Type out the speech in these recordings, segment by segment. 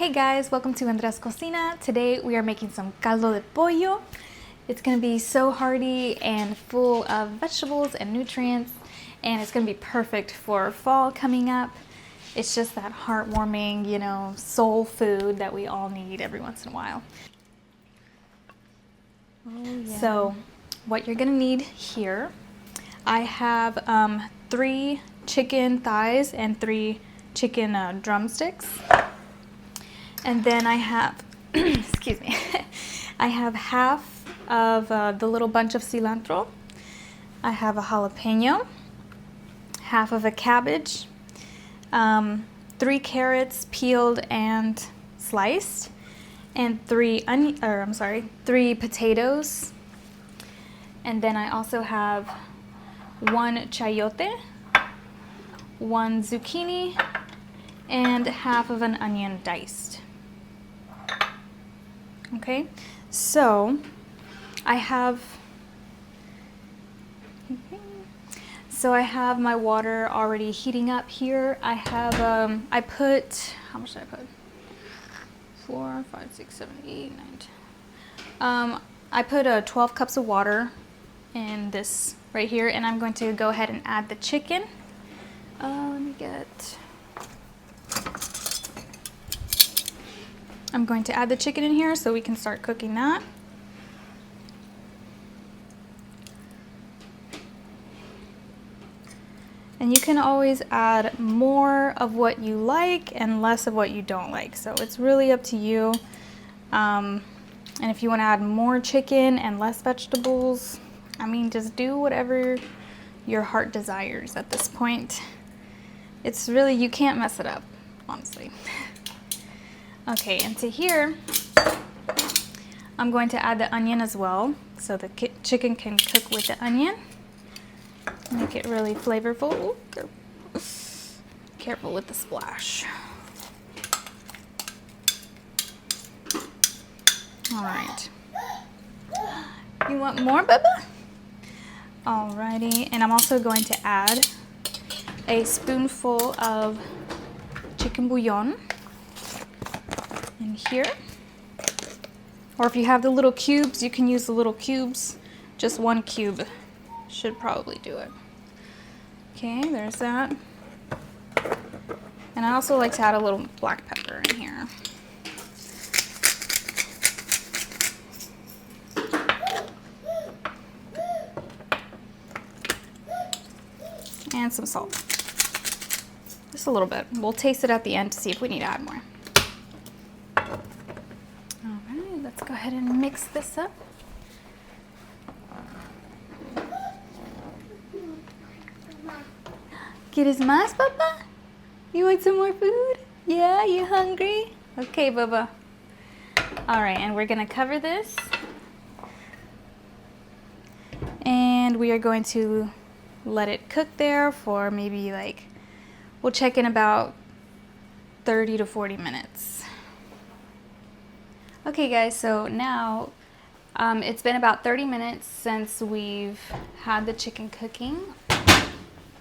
Hey guys, welcome to Andrea's Cocina. Today we are making some caldo de pollo. It's going to be so hearty and full of vegetables and nutrients, and it's going to be perfect for fall coming up. It's just that heartwarming, soul food that we all need every once in a while. Oh, yeah. So what you're going to need here, I have 3 chicken thighs and 3 chicken drumsticks. And then I have, excuse me, I have half of the little bunch of cilantro. I have a jalapeno, half of a cabbage, 3 carrots peeled and sliced, and 3 potatoes. And then I also have 1 chayote, 1 zucchini, and half of an onion diced. Okay, so I have my water already heating up here. I have I put, how much did I put? 4, 5, 6, 7, 8, 9, 10. I put 12 cups of water in this right here, and I'm going to go ahead and add the chicken. I'm going to add the chicken in here so we can start cooking that. And you can always add more of what you like and less of what you don't like. So it's really up to you. And if you want to add more chicken and less vegetables, just do whatever your heart desires at this point. It's really, you can't mess it up, honestly. Okay, and to here, I'm going to add the onion as well, so the chicken can cook with the onion. Make it really flavorful. Ooh, careful with the splash. All right. You want more, Bubba? Alrighty, and I'm also going to add a spoonful of chicken bouillon in here. Or if you have the little cubes, you can use the little cubes. Just 1 cube should probably do it. Okay, there's that. And I also like to add a little black pepper in here. And some salt. Just a little bit. We'll taste it at the end to see if we need to add more. Alright, let's go ahead and mix this up. ¿Quieres más, Papa? You want some more food? Yeah, you hungry? Okay, Bubba. Alright, and we're going to cover this. And we are going to let it cook there for maybe we'll check in about 30 to 40 minutes. Okay guys, so now it's been about 30 minutes since we've had the chicken cooking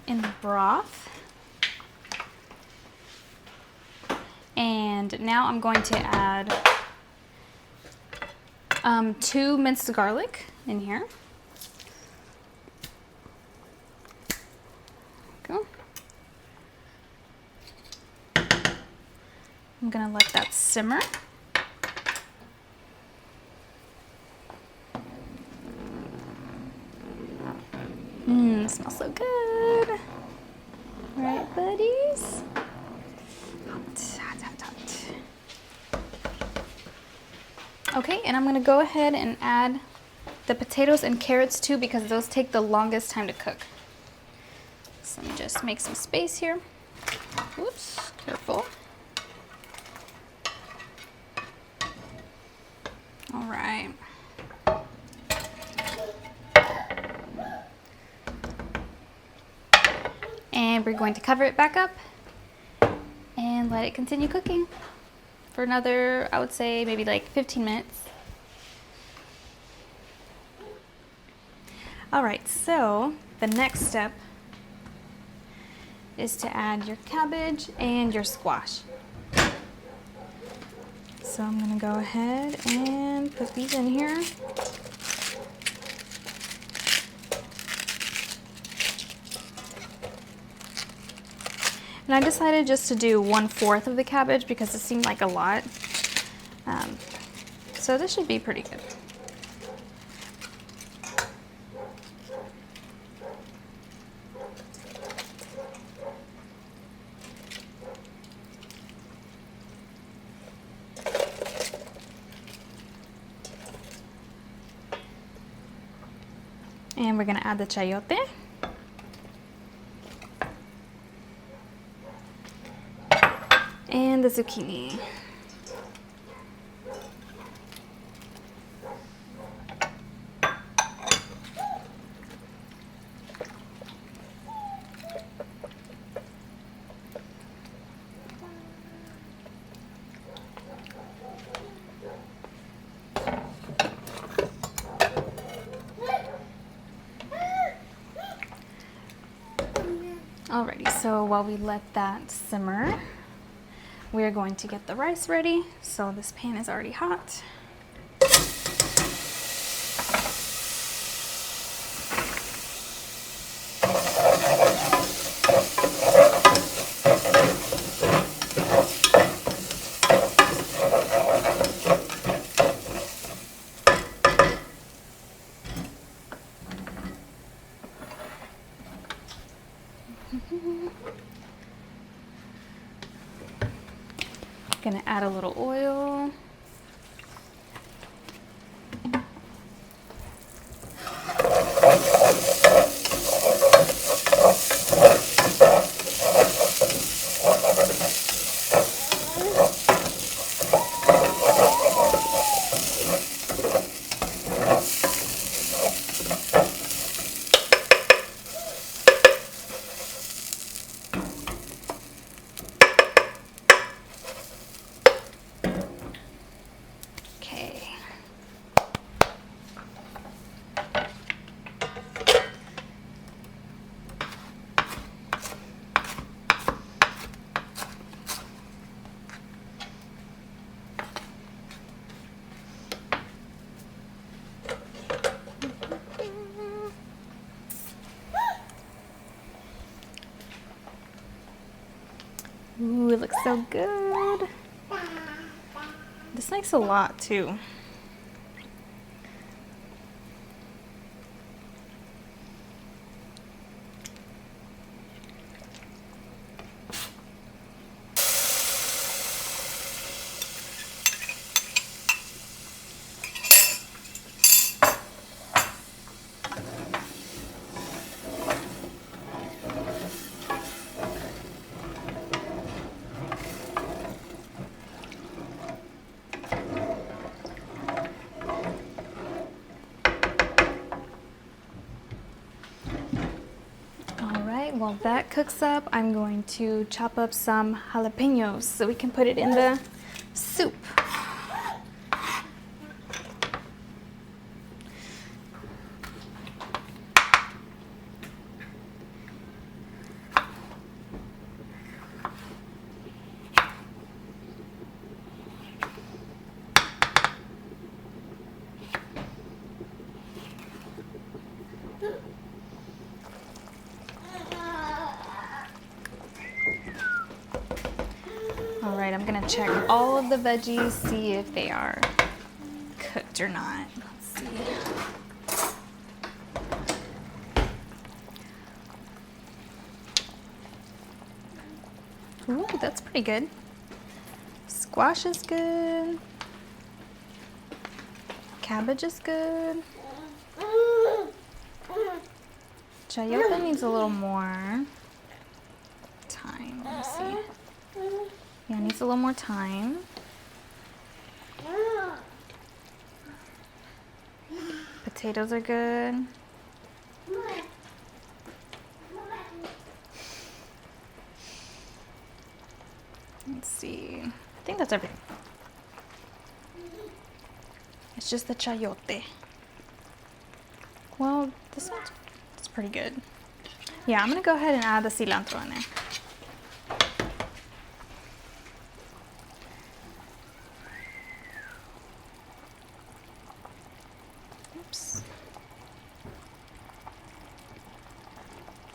in the broth. And now I'm going to add 2 minced garlic in here. Go. I'm gonna let that simmer. Smells so good. All right, buddies. Okay, and I'm gonna go ahead and add the potatoes and carrots too, because those take the longest time to cook. So let me just make some space here. Oops, careful. All right. And we're going to cover it back up and let it continue cooking for another, I would say maybe 15 minutes. All right, so the next step is to add your cabbage and your squash. So I'm gonna go ahead and put these in here. And I decided just to do 1/4 of the cabbage because it seemed like a lot. So this should be pretty good. And we're gonna add the chayote. And the zucchini. Alrighty, so while we let that simmer, we are going to get the rice ready. So this pan is already hot. Gonna add a little oil. Ooh, it looks so good. This makes a lot too. While that cooks up, I'm going to chop up some jalapenos so we can put it in the soup. All right, I'm gonna check all of the veggies, see if they are cooked or not. Let's see. Ooh, that's pretty good. Squash is good. Cabbage is good. Chayote needs a little more time. Let me see. Yeah, it needs a little more time. Potatoes are good. Let's see. I think that's everything. It's just the chayote. Well, this one's pretty good. Yeah, I'm gonna go ahead and add the cilantro in there. Oops.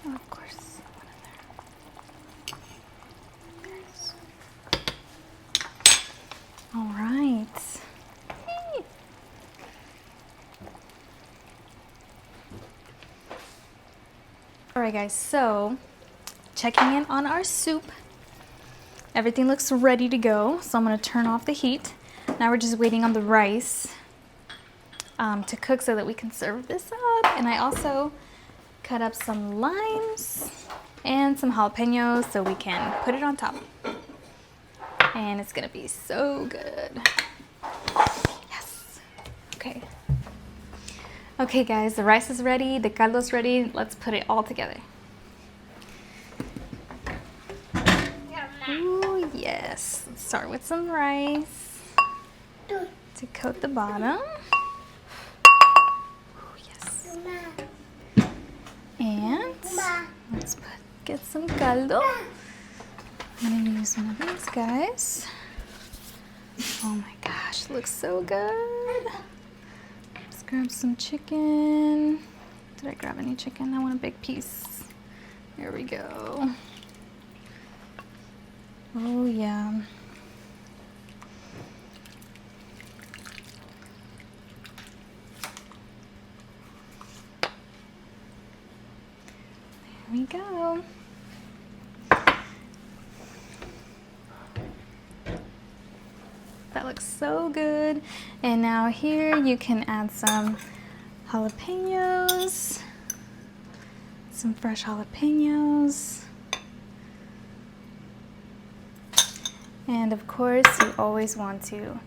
Oh, of course. All right. All right, guys, so checking in on our soup. Everything looks ready to go, so I'm gonna turn off the heat. Now we're just waiting on the rice to cook so that we can serve this up. And I also cut up some limes and some jalapenos so we can put it on top. And it's gonna be so good. Yes. Okay. Okay, guys, the rice is ready, the caldo's ready. Let's put it all together. Ooh, yes. Let's start with some rice to coat the bottom. Ooh, yes. And let's get some caldo. I'm gonna use one of these guys. Oh my gosh, looks so good. Let's grab some chicken. Did I grab any chicken? I want a big piece. There we go. Oh yeah. There we go. That looks so good. And now here you can add some jalapenos, some fresh jalapenos. And of course, you always want to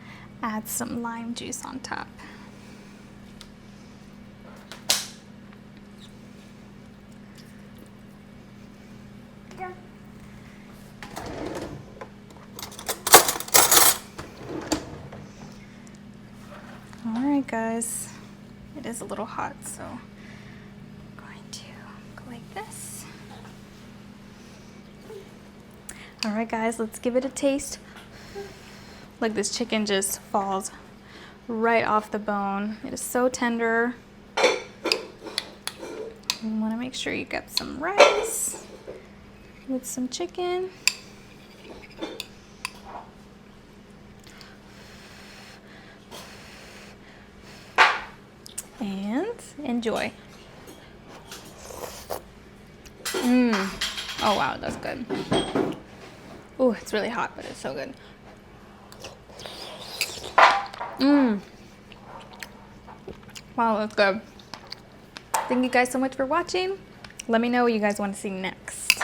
add some lime juice on top. Alright guys, it is a little hot, so I'm going to go like this. Alright guys, let's give it a taste. Look, this chicken just falls right off the bone. It is so tender. You want to make sure you get some rice with some chicken. And enjoy. Oh wow, that's good. Oh, it's really hot, but it's so good. Wow, that's good. Thank you guys so much for watching. Let me know what you guys want to see next.